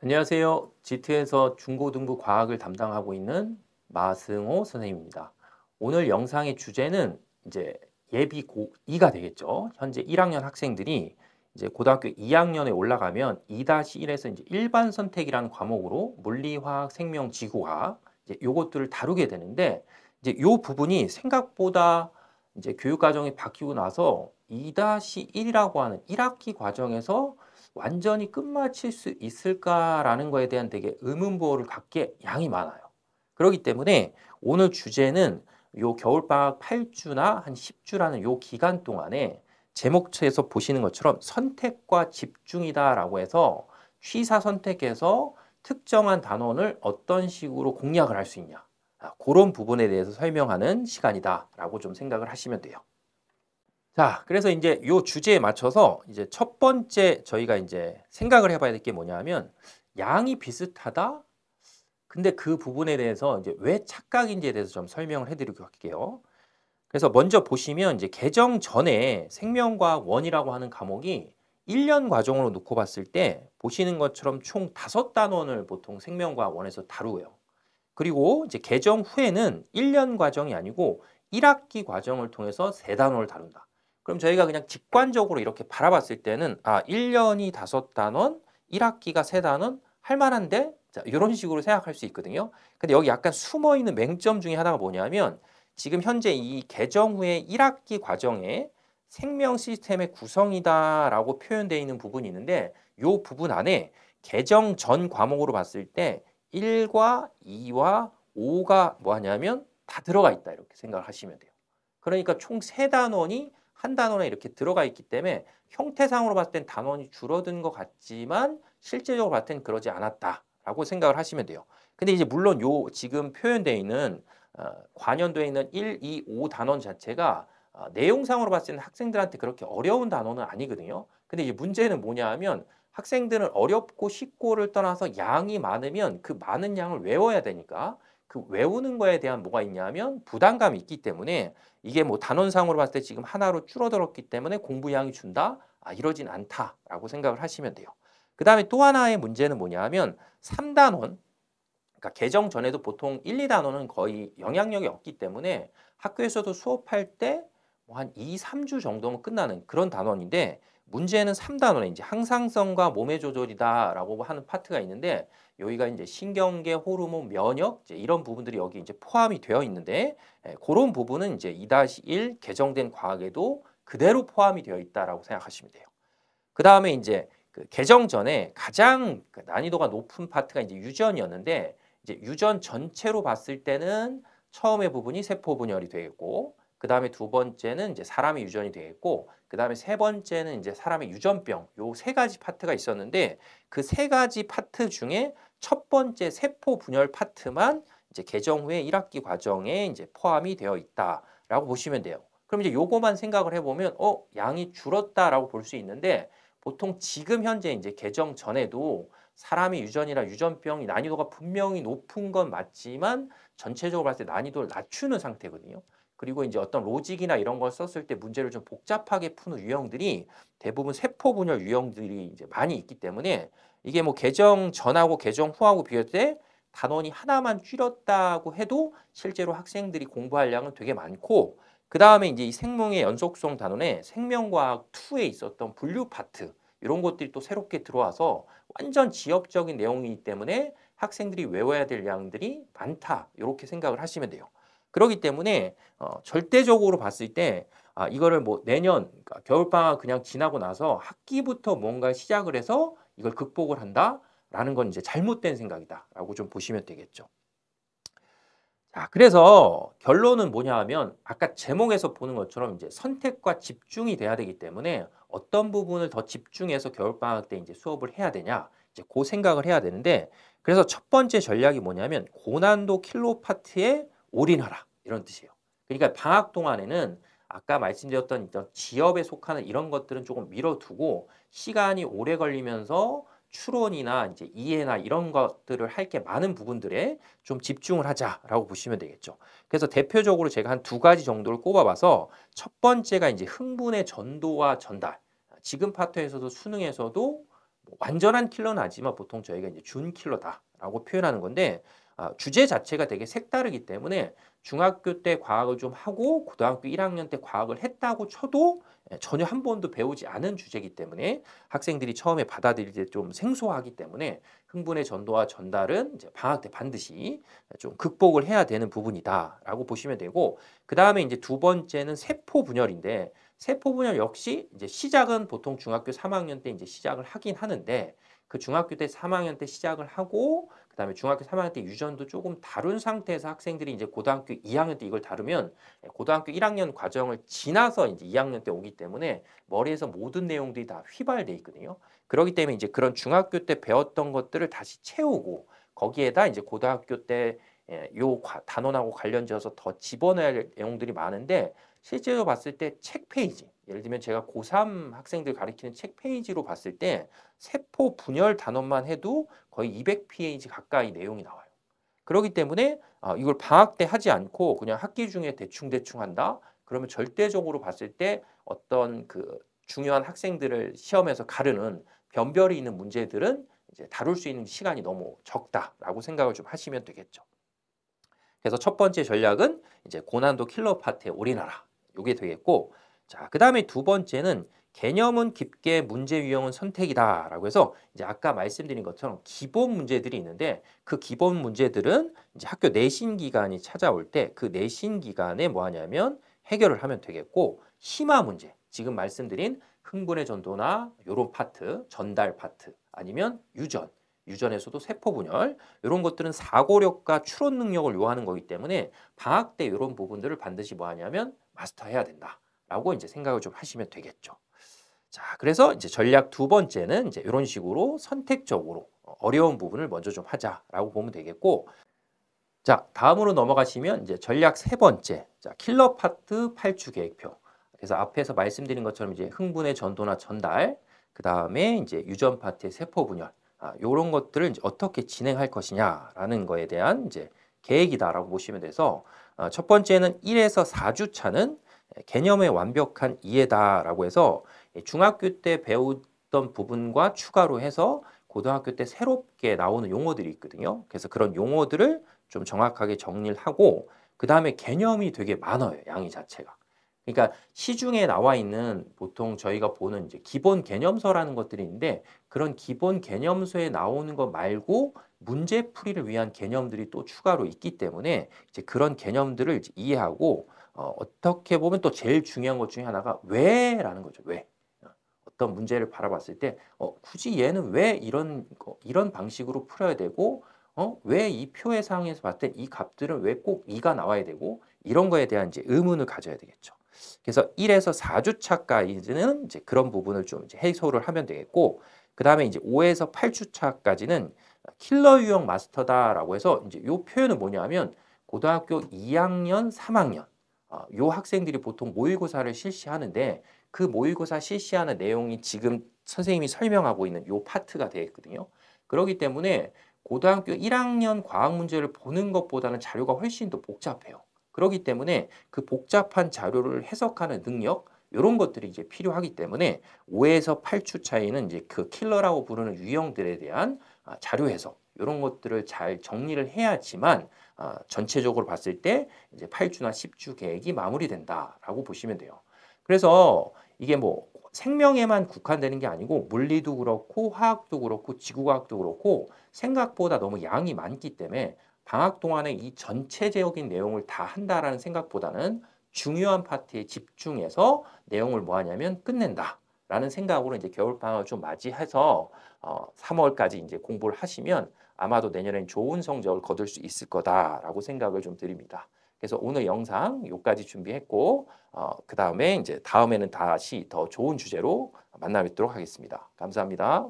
안녕하세요. 지트에서 중고등부 과학을 담당하고 있는 마승호 선생님입니다. 오늘 영상의 주제는 이제 예비 고2가 되겠죠. 현재 1학년 학생들이 이제 고등학교 2학년에 올라가면 2-1에서 이제 일반 선택이라는 과목으로 물리, 화학, 생명, 지구과학 이제 요것들을 다루게 되는데 이제 요 부분이 생각보다 이제 교육 과정이 바뀌고 나서 2-1이라고 하는 1학기 과정에서 완전히 끝마칠 수 있을까라는 거에 대한 되게 의문부호를 갖게 양이 많아요. 그렇기 때문에 오늘 주제는 요 겨울방학 8주나 한 10주라는 요 기간 동안에 제목에서 보시는 것처럼 선택과 집중이다라고 해서 취사 선택에서 특정한 단원을 어떤 식으로 공략을 할 수 있냐. 그런 부분에 대해서 설명하는 시간이다라고 좀 생각을 하시면 돼요. 자, 그래서 이제 요 주제에 맞춰서 이제 첫 번째 저희가 이제 생각을 해봐야 될 게 뭐냐면 양이 비슷하다. 근데 그 부분에 대해서 이제 왜 착각인지에 대해서 좀 설명을 해드리고 갈게요. 그래서 먼저 보시면 이제 개정 전에 생명과학 원이라고 하는 과목이 1년 과정으로 놓고 봤을 때 보시는 것처럼 총 5단원을 보통 생명과학 원에서 다루고요. 그리고 이제 개정 후에는 1년 과정이 아니고 1학기 과정을 통해서 3단원을 다룬다. 그럼 저희가 그냥 직관적으로 이렇게 바라봤을 때는 1년이 5단원, 1학기가 3단원 할 만한데 자, 이런 식으로 생각할 수 있거든요. 근데 여기 약간 숨어 있는 맹점 중에 하나가 뭐냐면 지금 현재 이 개정 후에 1학기 과정에 생명 시스템의 구성이다라고 표현되어 있는 부분이 있는데 이 부분 안에 개정 전 과목으로 봤을 때 1과 2와 5가 뭐 하냐면 다 들어가 있다 이렇게 생각을 하시면 돼요. 그러니까 총 3단원이 한 단원에 이렇게 들어가 있기 때문에 형태상으로 봤을 땐 단원이 줄어든 것 같지만 실제적으로 봤을 땐 그러지 않았다라고 생각을 하시면 돼요. 근데 이제 물론 요 지금 표현되어 있는 관연되어 있는 1, 2, 5 단원 자체가 내용상으로 봤을 때는 학생들한테 그렇게 어려운 단원은 아니거든요. 근데 이제 문제는 뭐냐 하면 학생들은 어렵고 쉽고를 떠나서 양이 많으면 그 많은 양을 외워야 되니까 그 외우는 거에 대한 뭐가 있냐면 부담감이 있기 때문에 이게 뭐 단원상으로 봤을 때 지금 하나로 줄어들었기 때문에 공부량이 준다? 이러진 않다라고 생각을 하시면 돼요. 그 다음에 또 하나의 문제는 뭐냐 하면 3단원, 그러니까 개정 전에도 보통 1, 2단원은 거의 영향력이 없기 때문에 학교에서도 수업할 때 뭐 한 2, 3주 정도면 끝나는 그런 단원인데 문제는 3단원에 이제 항상성과 몸의 조절이다라고 하는 파트가 있는데 여기가 이제 신경계, 호르몬, 면역 이제 이런 부분들이 여기 이제 포함이 되어 있는데 그런 부분은 이제 2-1 개정된 과학에도 그대로 포함이 되어 있다라고 생각하시면 돼요. 그 다음에 이제 그 개정 전에 가장 난이도가 높은 파트가 이제 유전이었는데 이제 유전 전체로 봤을 때는 처음의 부분이 세포 분열이 되겠고 그 다음에 두 번째는 이제 사람의 유전이 되겠고 그 다음에 세 번째는 이제 사람의 유전병 요 세 가지 파트가 있었는데 그 세 가지 파트 중에 첫 번째 세포 분열 파트만 이제 개정 후에 1학기 과정에 이제 포함이 되어 있다라고 보시면 돼요. 그럼 이제 요거만 생각을 해보면 양이 줄었다라고 볼 수 있는데 보통 지금 현재 이제 개정 전에도 사람의 유전이나 유전병이 난이도가 분명히 높은 건 맞지만 전체적으로 봤을 때 난이도를 낮추는 상태거든요. 그리고 이제 어떤 로직이나 이런 걸 썼을 때 문제를 좀 복잡하게 푸는 유형들이 대부분 세포 분열 유형들이 이제 많이 있기 때문에 이게 뭐 개정 전하고 개정 후하고 비교할 때 단원이 하나만 줄였다고 해도 실제로 학생들이 공부할 양은 되게 많고 그 다음에 이제 이 생명의 연속성 단원에 생명과학 2에 있었던 분류 파트 이런 것들이 또 새롭게 들어와서 완전 지역적인 내용이기 때문에 학생들이 외워야 될 양들이 많다 이렇게 생각을 하시면 돼요. 그렇기 때문에 절대적으로 봤을 때 이거를 뭐 내년 그러니까 겨울방학 그냥 지나고 나서 학기부터 뭔가 시작을 해서 이걸 극복을 한다라는 건 이제 잘못된 생각이다라고 좀 보시면 되겠죠. 자, 그래서 결론은 뭐냐 하면 아까 제목에서 보는 것처럼 이제 선택과 집중이 돼야 되기 때문에 어떤 부분을 더 집중해서 겨울방학 때 이제 수업을 해야 되냐 이제 그 생각을 해야 되는데 그래서 첫 번째 전략이 뭐냐면 고난도 킬로 파트에 올인하라 이런 뜻이에요. 그러니까 방학 동안에는 아까 말씀드렸던 지엽에 속하는 이런 것들은 조금 미뤄두고 시간이 오래 걸리면서 추론이나 이제 이해나 이런 것들을 할 게 많은 부분들에 좀 집중을 하자라고 보시면 되겠죠. 그래서 대표적으로 제가 한 2가지 정도를 꼽아봐서 첫 번째가 이제 흥분의 전도와 전달. 지금 파트에서도 수능에서도 뭐 완전한 킬러는 아니지만 보통 저희가 이제 준 킬러다라고 표현하는 건데 주제 자체가 되게 색다르기 때문에 중학교 때 과학을 좀 하고 고등학교 1학년 때 과학을 했다고 쳐도 전혀 한 번도 배우지 않은 주제이기 때문에 학생들이 처음에 받아들일 때 좀 생소하기 때문에 흥분의 전도와 전달은 이제 방학 때 반드시 좀 극복을 해야 되는 부분이다라고 보시면 되고 그 다음에 이제 두 번째는 세포 분열인데 세포 분열 역시 이제 시작은 보통 중학교 3학년 때 이제 시작을 하긴 하는데 그 중학교 때 3학년 때 시작을 하고 그다음에 중학교 3학년 때 유전도 조금 다룬 상태에서 학생들이 이제 고등학교 2학년 때 이걸 다루면 고등학교 1학년 과정을 지나서 이제 2학년 때 오기 때문에 머리에서 모든 내용들이 다 휘발돼 있거든요. 그렇기 때문에 이제 그런 중학교 때 배웠던 것들을 다시 채우고 거기에다 이제 고등학교 때 요 단원하고 관련지어서 더 집어넣어야 할 내용들이 많은데 실제로 봤을 때 책 페이지, 예를 들면 제가 고3 학생들 가리키는 책 페이지로 봤을 때 세포 분열 단원만 해도 거의 200페이지 가까이 내용이 나와요. 그렇기 때문에 이걸 방학 때 하지 않고 그냥 학기 중에 대충 한다? 그러면 절대적으로 봤을 때 어떤 그 중요한 학생들을 시험에서 가르는 변별이 있는 문제들은 이제 다룰 수 있는 시간이 너무 적다라고 생각을 좀 하시면 되겠죠. 그래서 첫 번째 전략은 이제 고난도 킬러 파트에 올인하라. 요게 되겠고, 자, 그 다음에 두 번째는 개념은 깊게 문제 유형은 선택이다라고 해서 이제 아까 말씀드린 것처럼 기본 문제들이 있는데 그 기본 문제들은 이제 학교 내신 기간이 찾아올 때 그 내신 기간에 뭐 하냐면 해결을 하면 되겠고 심화 문제, 지금 말씀드린 흥분의 전도나 요런 파트, 전달 파트 아니면 유전에서도 세포 분열 이런 것들은 사고력과 추론 능력을 요하는 거기 때문에 방학 때 이런 부분들을 반드시 뭐 하냐면 마스터해야 된다라고 이제 생각을 좀 하시면 되겠죠. 자, 그래서 이제 전략 두 번째는 이제 이런 식으로 선택적으로 어려운 부분을 먼저 좀 하자라고 보면 되겠고, 자, 다음으로 넘어가시면 이제 전략 세 번째, 자, 킬러 파트 8주 계획표. 그래서 앞에서 말씀드린 것처럼 이제 흥분의 전도나 전달, 그 다음에 이제 유전 파트의 세포 분열, 요런 것들을 이제 어떻게 진행할 것이냐라는 거에 대한 이제 계획이다라고 보시면 돼서 첫 번째는 1에서 4주 차는 개념의 완벽한 이해다라고 해서 중학교 때 배웠던 부분과 추가로 해서 고등학교 때 새롭게 나오는 용어들이 있거든요. 그래서 그런 용어들을 좀 정확하게 정리를 하고 그 다음에 개념이 되게 많아요. 양이 자체가. 그러니까 시중에 나와 있는 보통 저희가 보는 이제 기본 개념서라는 것들이 있는데 그런 기본 개념서에 나오는 것 말고 문제 풀이를 위한 개념들이 또 추가로 있기 때문에 이제 그런 개념들을 이제 이해하고 어떻게 보면 또 제일 중요한 것 중에 하나가 왜라는 거죠. 왜. 어떤 문제를 바라봤을 때 굳이 얘는 왜 이런 방식으로 풀어야 되고 왜 이 표의 상에서 봤을 때 이 값들은 왜 꼭 2가 나와야 되고 이런 거에 대한 이제 의문을 가져야 되겠죠. 그래서 1에서 4주 차까지는 이제 그런 부분을 좀 이제 해소를 하면 되겠고 그다음에 이제 5에서 8주 차까지는 킬러 유형 마스터다라고 해서 이제 요 표현은 뭐냐면 고등학교 2학년, 3학년 요 학생들이 보통 모의고사를 실시하는데 그 모의고사 실시하는 내용이 지금 선생님이 설명하고 있는 요 파트가 되겠거든요. 그렇기 때문에 고등학교 1학년 과학 문제를 보는 것보다는 자료가 훨씬 더 복잡해요. 그렇기 때문에 그 복잡한 자료를 해석하는 능력 이런 것들이 이제 필요하기 때문에 5에서 8주 차이는 이제 그 킬러라고 부르는 유형들에 대한 자료 해석 이런 것들을 잘 정리를 해야지만 전체적으로 봤을 때 이제 8주나 10주 계획이 마무리된다라고 보시면 돼요. 그래서 이게 뭐 생명에만 국한되는 게 아니고 물리도 그렇고 화학도 그렇고 지구과학도 그렇고 생각보다 너무 양이 많기 때문에 방학 동안에 이 전체적인 내용을 다 한다라는 생각보다는 중요한 파트에 집중해서 내용을 뭐 하냐면 끝낸다라는 생각으로 이제 겨울 방학을 좀 맞이해서 3월까지 이제 공부를 하시면 아마도 내년엔 좋은 성적을 거둘 수 있을 거다라고 생각을 좀 드립니다. 그래서 오늘 영상 여기까지 준비했고 그 다음에 이제 다음에는 다시 더 좋은 주제로 만나 뵙도록 하겠습니다. 감사합니다.